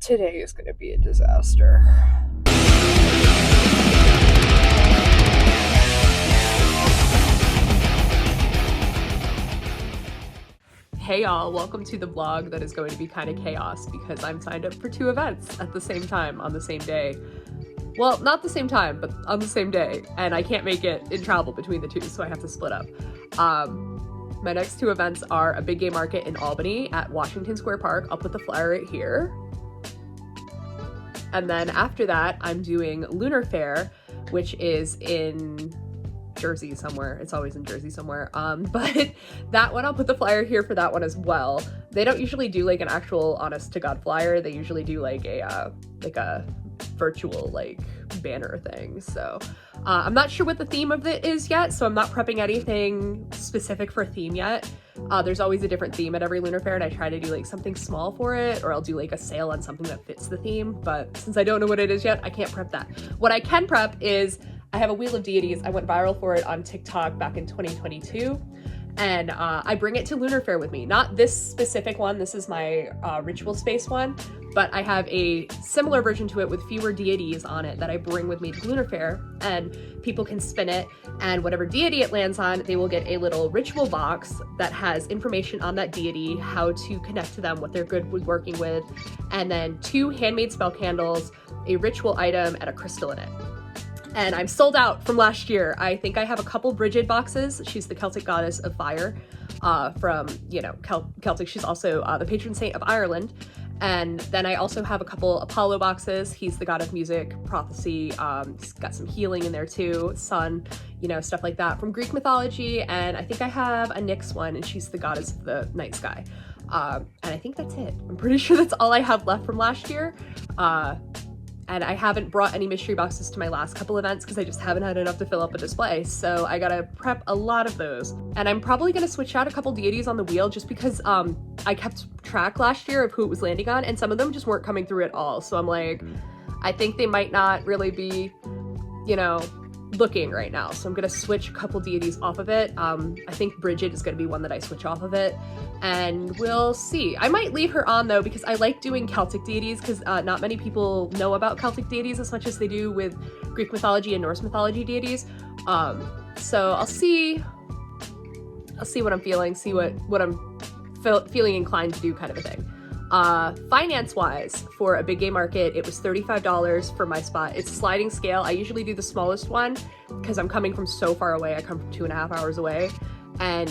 Today is going to be a disaster. Hey y'all, welcome to the vlog that is going to be kind of chaos because I'm signed up for 2 events at the same time on the same day. Well, not the same time, but on the same day, and I can't make it in travel between the two, so I have to split up. My next 2 events are a big game market in Albany at Washington Square Park. I'll put the flyer right here. And then after that, I'm doing Lunar Faire, which is in Jersey somewhere. It's always in Jersey somewhere. But that one, I'll put the flyer here for that one as well. They don't usually do like an actual honest to God flyer. They usually do like a virtual like banner thing. So I'm not sure what the theme of it is yet, so I'm not prepping anything specific for theme yet. There's always a different theme at every Lunar Faire, and I try to do like something small for it, or I'll do like a sale on something that fits the theme, but since I don't know what it is yet, I can't prep that. What I can prep is I have a Wheel of Deities. I went viral for it on TikTok back in 2022, and I bring it to Lunar Faire with me. Not this specific one, this is my ritual space one, but I have a similar version to it with fewer deities on it that I bring with me to Lunar Faire, and people can spin it, and whatever deity it lands on, they will get a little ritual box that has information on that deity, how to connect to them, what they're good with working with, and then 2 handmade spell candles, a ritual item, and a crystal in it. And I'm sold out from last year. I think I have a couple Bridget boxes. She's the Celtic goddess of fire from, you know, Celtic. She's also the patron saint of Ireland. And then I also have a couple Apollo boxes. He's the god of music, prophecy. He's got some healing in there too, sun, you know, stuff like that from Greek mythology. And I think I have a Nyx one, and she's the goddess of the night sky. And I think that's it. I'm pretty sure that's all I have left from last year. And I haven't brought any mystery boxes to my last couple events because I just haven't had enough to fill up a display. So I gotta prep a lot of those. And I'm probably gonna switch out a couple deities on the wheel just because I kept track last year of who it was landing on, and some of them just weren't coming through at all. So I'm like, I think they might not really be, you know, looking right now. So I'm gonna switch a couple deities off of it. I think Bridget is gonna be one that I switch off of it, and we'll see. I might leave her on though because I like doing Celtic deities because not many people know about Celtic deities as much as they do with Greek mythology and Norse mythology deities. So I'll see what I'm feeling, see what I'm feeling inclined to do, kind of a thing. Finance-wise, for a big game market, it was $35 for my spot. It's a sliding scale. I usually do the smallest one because I'm coming from so far away. I come from 2.5 hours away. And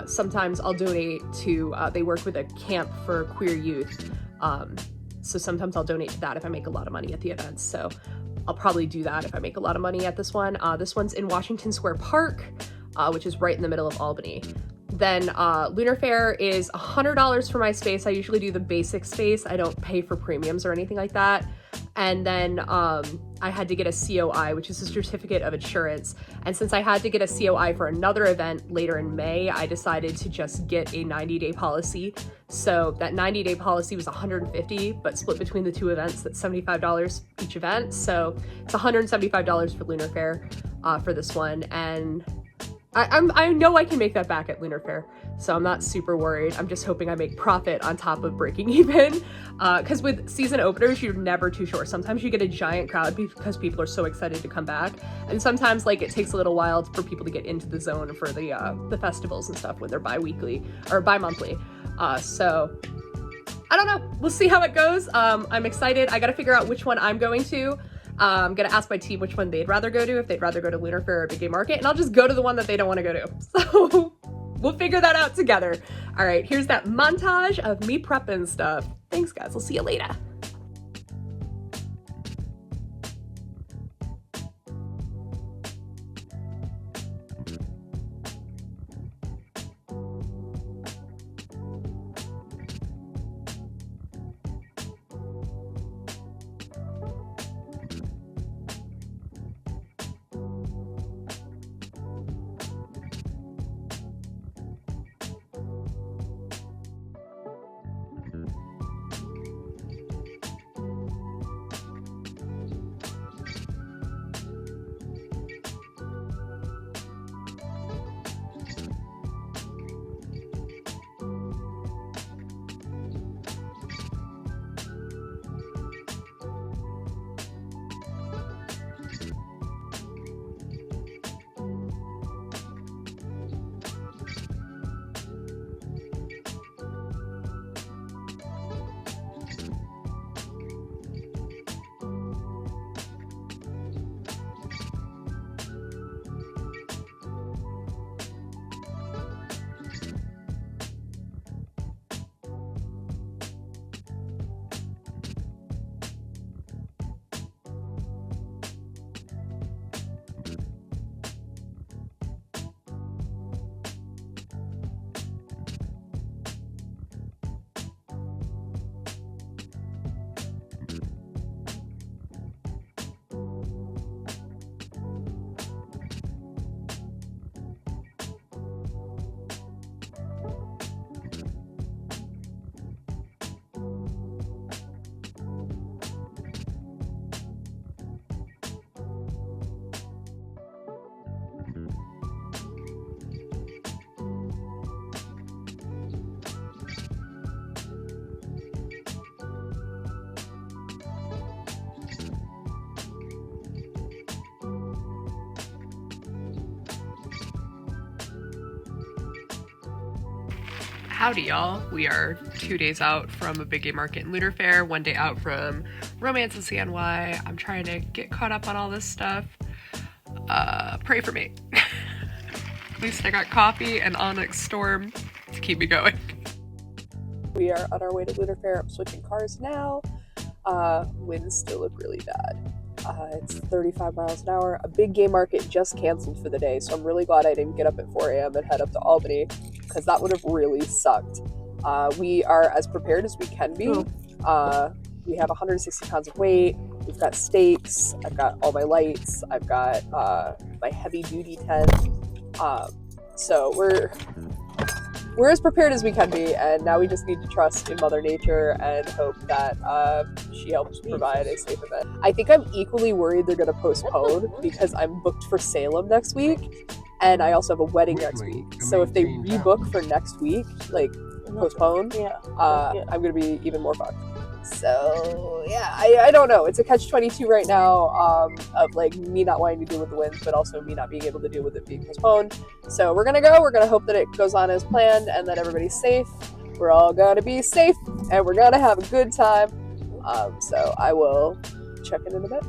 sometimes I'll donate to, they work with a camp for queer youth. So sometimes I'll donate to that if I make a lot of money at the events. So I'll probably do that if I make a lot of money at this one. This one's in Washington Square Park, which is right in the middle of Albany. Then Lunar Faire is $100 for my space. I usually do the basic space. I don't pay for premiums or anything like that. And then I had to get a COI, which is a certificate of insurance. And since I had to get a COI for another event later in May, I decided to just get a 90-day policy. So that 90-day policy was $150, but split between the 2 events, that's $75 each event. So it's $175 for Lunar Faire for this one. And I know I can make that back at Lunar Faire, so I'm not super worried. I'm just hoping I make profit on top of breaking even, because with season openers, you're never too sure. Sometimes you get a giant crowd because people are so excited to come back, and sometimes like it takes a little while for people to get into the zone for the festivals and stuff when they're bi-weekly or bi-monthly. So I don't know. We'll see how it goes. I'm excited. I gotta figure out which one I'm going to. I'm gonna ask my team which one they'd rather go to, if they'd rather go to Lunar Faire or Big Game Market, and I'll just go to the one that they don't want to go to. So we'll figure that out together. All right, here's that montage of me prepping stuff. Thanks, guys. I'll see you later. Howdy y'all, we are 2 days out from a big game market in Lunar Faire, 1 day out from Romance and CNY. I'm trying to get caught up on all this stuff. Pray for me. At least I got coffee and Onyx Storm to keep me going. We are on our way to Lunar Faire. I'm switching cars now. Winds still look really bad. It's 35 miles an hour. A big game market just canceled for the day, so I'm really glad I didn't get up at 4 a.m. and head up to Albany, because that would have really sucked. We are as prepared as we can be. We have 160 pounds of weight. We've got stakes. I've got all my lights. I've got my heavy duty tent. So we're as prepared as we can be, and now we just need to trust in Mother Nature and hope that she helps provide a safe event. I think I'm equally worried they're going to postpone, because I'm booked for Salem next week, and I also have a wedding next week. So if they rebook for next week, like postpone, I'm going to be even more fucked. So yeah, I don't know. It's a catch-22 right now, of like me not wanting to deal with the winds, but also me not being able to deal with it being postponed. So we're gonna go. We're gonna hope that it goes on as planned and that everybody's safe. We're all gonna be safe, and we're gonna have a good time. So I will check in a bit.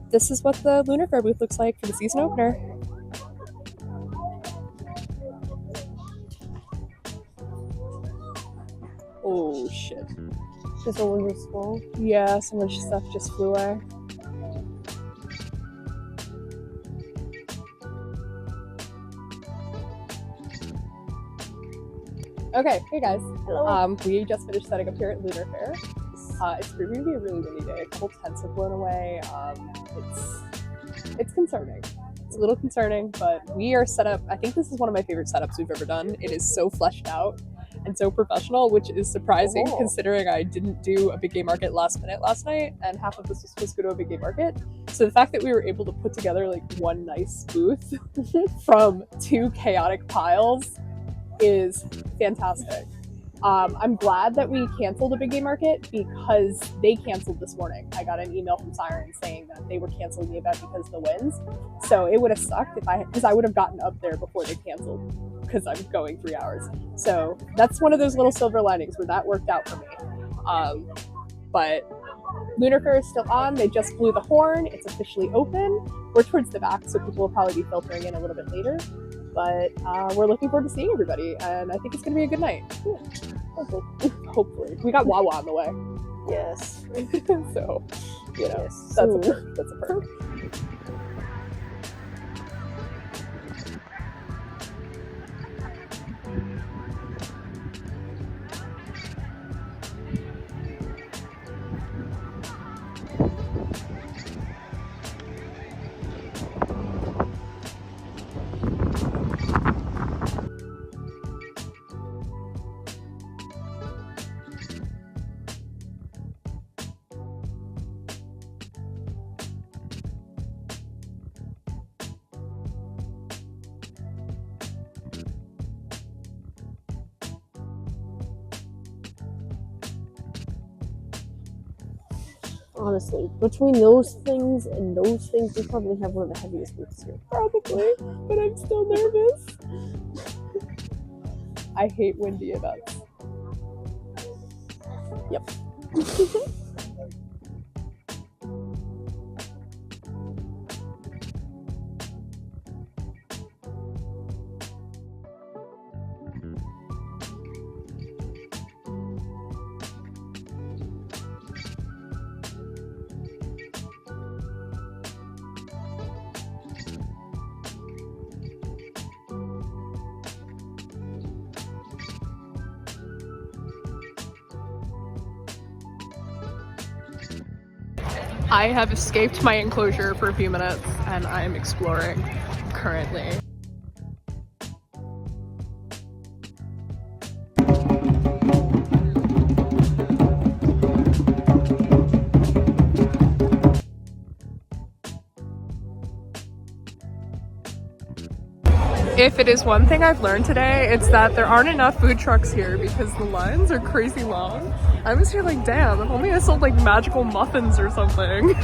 This is what the Lunar Faire booth looks like for the season opener. Oh shit. Did someone just fall? Yeah, so much stuff just flew away. Okay, hey guys. Hello. We just finished setting up here at Lunar Faire. It's proving to be a really windy day. A couple tents have blown away. It's concerning. It's a little concerning, but we are set up. I think this is one of my favorite setups we've ever done. It is so fleshed out and so professional, which is surprising considering I didn't do a big game market last minute last night, and half of this was supposed to go to a big game market. So the fact that we were able to put together like one nice booth from two chaotic piles is fantastic. I'm glad that we canceled a big game market, because they canceled this morning. I got an email from Siren saying that they were canceling the event because of the winds. So it would have sucked because I would have gotten up there before they canceled, because I'm going 3 hours. So that's one of those little silver linings where that worked out for me. But Lunar Faire is still on. They just blew the horn. It's officially open. We're towards the back, so people will probably be filtering in a little bit later. But we're looking forward to seeing everybody, and I think it's going to be a good night. Yeah. Hopefully. We got Wawa on the way. Yes. So, you know, Yes. that's a perk. That's a perk. Honestly, between those things and those things, we probably have one of the heaviest booths here. Probably, but I'm still nervous. I hate windy events. Yep. I have escaped my enclosure for a few minutes and I'm exploring currently. If it is one thing I've learned today, it's that there aren't enough food trucks here because the lines are crazy long. I was here like, damn, if only I sold like magical muffins or something.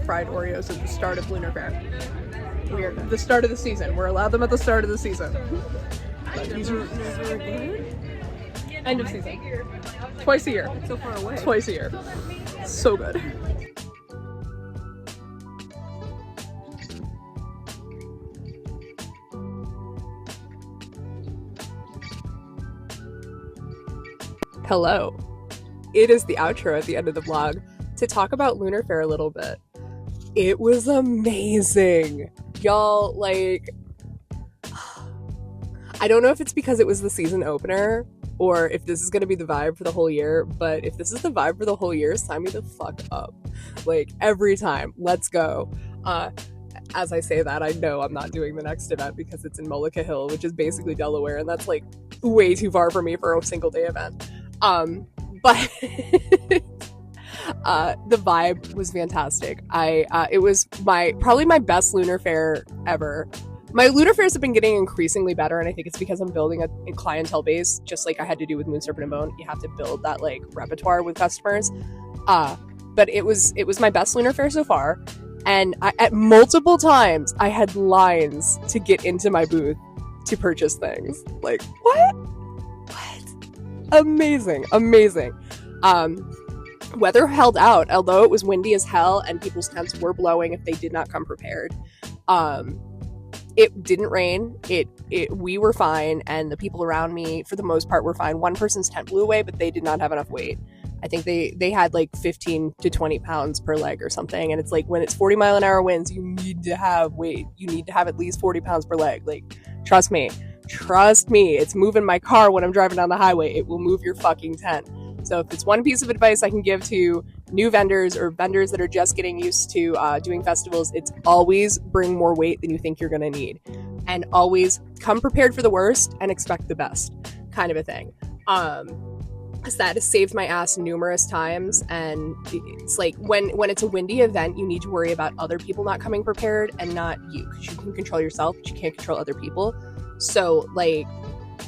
Fried Oreos at the start of Lunar Faire. We're the start of the season. We're allowed them at the start of the season. But these are good. End of season. Twice a year. So far away. Twice a year. So good. Hello. It is the outro at the end of the vlog to talk about Lunar Faire a little bit. It was amazing. Y'all, like, I don't know if it's because it was the season opener or if this is going to be the vibe for the whole year, but if this is the vibe for the whole year, sign me the fuck up. Like, every time. Let's go. As I say that, I know I'm not doing the next event because it's in Mullica Hill, which is basically Delaware, and that's, like, way too far for me for a single day event. But the vibe was fantastic. It was probably my best Lunar Faire ever. My Lunar Fairs have been getting increasingly better, and I think it's because I'm building a clientele base, just like I had to do with Moon Serpent and Bone. You have to build that like repertoire with customers. But it was my best Lunar Faire so far, and at multiple times I had lines to get into my booth to purchase things. Like, what? Amazing. Weather held out, although it was windy as hell and people's tents were blowing if they did not come prepared. It didn't rain. We were fine, and the people around me, for the most part, were fine. One person's tent blew away, but they did not have enough weight. I think they had like 15 to 20 pounds per leg or something, and it's like when it's 40-mile-an-hour winds, you need to have weight. You need to have at least 40 pounds per leg. Like, trust me, it's moving my car when I'm driving down the highway. It will move your fucking tent. So if it's one piece of advice I can give to new vendors or vendors that are just getting used to doing festivals, it's always bring more weight than you think you're going to need. And always come prepared for the worst and expect the best, kind of a thing. Because that has saved my ass numerous times. And it's like when it's a windy event, you need to worry about other people not coming prepared and not you. Because you can control yourself, but you can't control other people. So, like,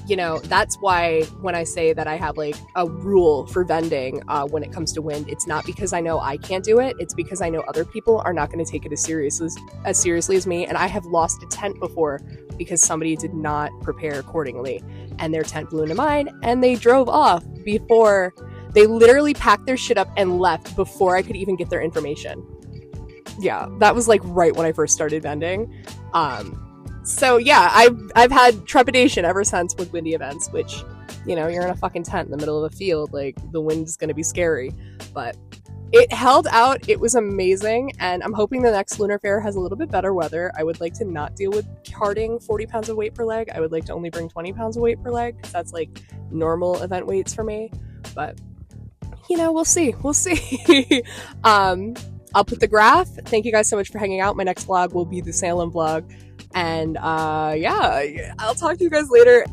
you know, that's why when I say that I have like a rule for vending when it comes to wind, it's not because I know I can't do it. It's because I know other people are not going to take it as seriously as me. And I have lost a tent before because somebody did not prepare accordingly and their tent blew into mine and they drove off before they literally packed their shit up and left before I could even get their information. Yeah, that was like right when I first started vending. So yeah, I've had trepidation ever since with windy events, which, you know, you're in a fucking tent in the middle of a field, like the wind is going to be scary, but it held out. It was amazing. And I'm hoping the next Lunar Faire has a little bit better weather. I would like to not deal with carting 40 pounds of weight per leg. I would like to only bring 20 pounds of weight per leg, because that's like normal event weights for me. But, you know, we'll see. I'll put the graph. Thank you guys so much for hanging out. My next vlog will be the Salem vlog. And yeah, I'll talk to you guys later.